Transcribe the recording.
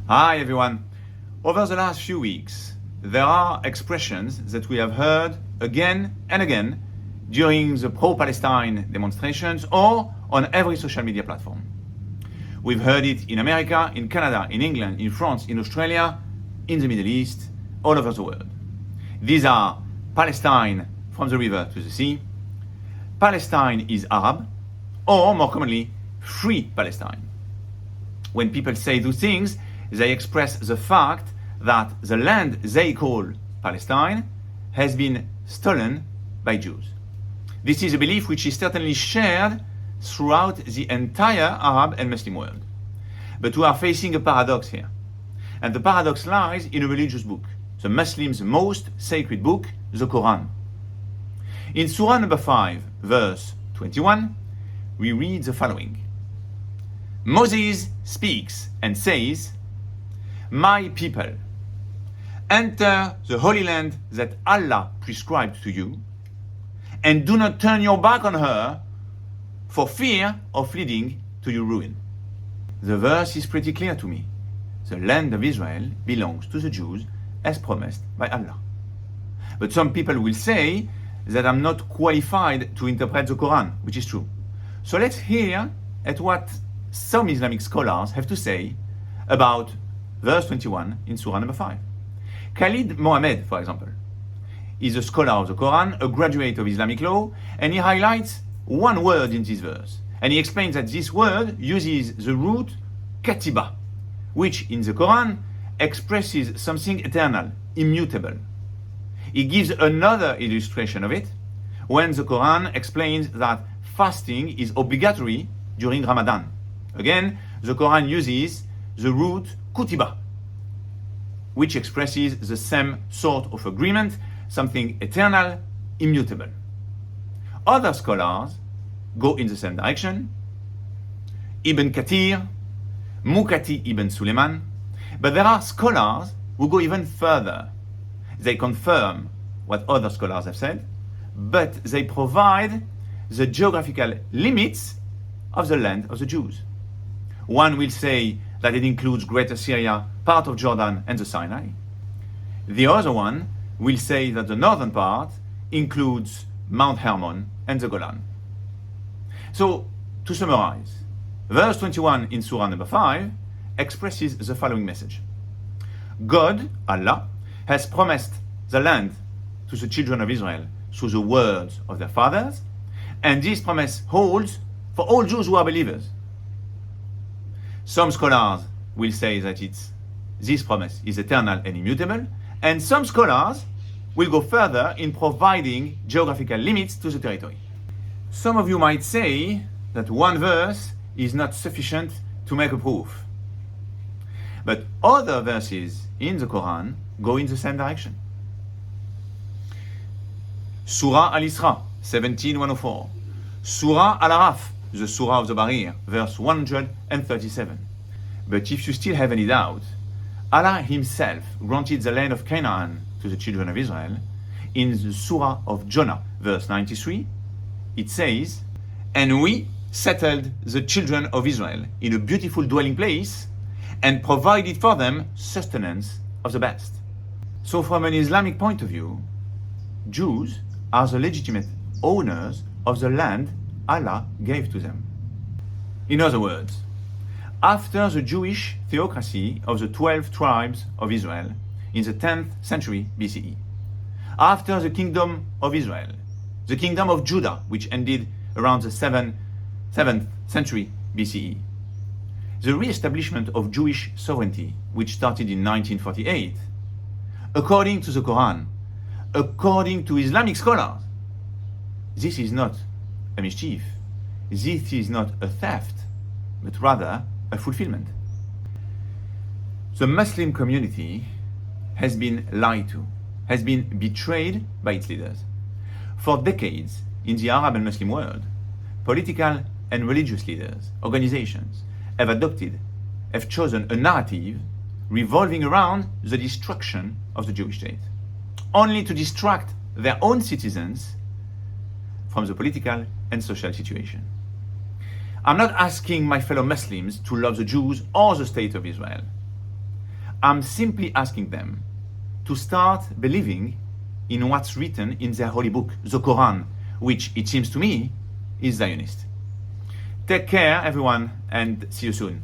Hi everyone. Over the last few weeks, there are expressions that we have heard again and again during the pro-Palestine demonstrations or on every social media platform. We've heard it in America, in Canada, in England, in France, in Australia, in the Middle East, all over the world. These are Palestine from the river to the sea, Palestine is Arab, or more commonly, Free Palestine. When people say those things, they express the fact that the land they call Palestine has been stolen by Jews. This is a belief which is certainly shared throughout the entire Arab and Muslim world. But we are facing a paradox here. And the paradox lies in a religious book, the Muslims' most sacred book, the Quran. In Surah number 5, verse 21, we read the following. Moses speaks and says, "My people, enter the holy land that Allah prescribed to you, and do not turn your back on her for fear of leading to your ruin." The verse is pretty clear to me. The land of Israel belongs to the Jews as promised by Allah. But some people will say that I'm not qualified to interpret the Quran, which is true. So let's hear at what some Islamic scholars have to say about verse 21 in Surah number 5. Khalid Mohammed, for example, is a scholar of the Quran, a graduate of Islamic law, and he highlights one word in this verse. And he explains that this word uses the root katiba, which in the Quran expresses something eternal, immutable. He gives another illustration of it when the Quran explains that fasting is obligatory during Ramadan. Again, the Quran uses the root kutiba, which expresses the same sort of agreement, something eternal, immutable. Other scholars go in the same direction. Ibn Kathir, Mukati ibn Suleiman, but there are scholars who go even further. They confirm what other scholars have said, but they provide the geographical limits of the land of the Jews. One will say that it includes Greater Syria, part of Jordan, and the Sinai. The other one will say that the northern part includes Mount Hermon and the Golan. So, to summarize, verse 21 in Surah number 5 expresses the following message. God, Allah, has promised the land to the children of Israel through the words of their fathers, and this promise holds for all Jews who are believers. Some scholars will say that this promise is eternal and immutable, and some scholars will go further in providing geographical limits to the territory. Some of you might say that one verse is not sufficient to make a proof. But other verses in the Quran go in the same direction. Surah Al-Isra, 17:104. Surah Al-Araf, the Surah of the Barir, verse 137. But if you still have any doubt, Allah himself granted the land of Canaan to the children of Israel. In the Surah of Jonah, verse 93, it says, "And we settled the children of Israel in a beautiful dwelling place and provided for them sustenance of the best." So from an Islamic point of view, Jews are the legitimate owners of the land Allah gave to them. In other words, after the Jewish theocracy of the 12 tribes of Israel in the 10th century BCE, after the kingdom of Israel, the kingdom of Judah, which ended around the 7th century BCE, the re-establishment of Jewish sovereignty, which started in 1948, according to the Quran, according to Islamic scholars, this is not a mischief, this is not a theft, but rather a fulfillment. The Muslim community has been lied to, has been betrayed by its leaders. For decades in the Arab and Muslim world, political and religious leaders, organizations have chosen a narrative revolving around the destruction of the Jewish state, only to distract their own citizens from the political and social situation. I'm not asking my fellow Muslims to love the Jews or the state of Israel. I'm simply asking them to start believing in what's written in their holy book, the Quran, which it seems to me is Zionist. Take care, everyone, and see you soon.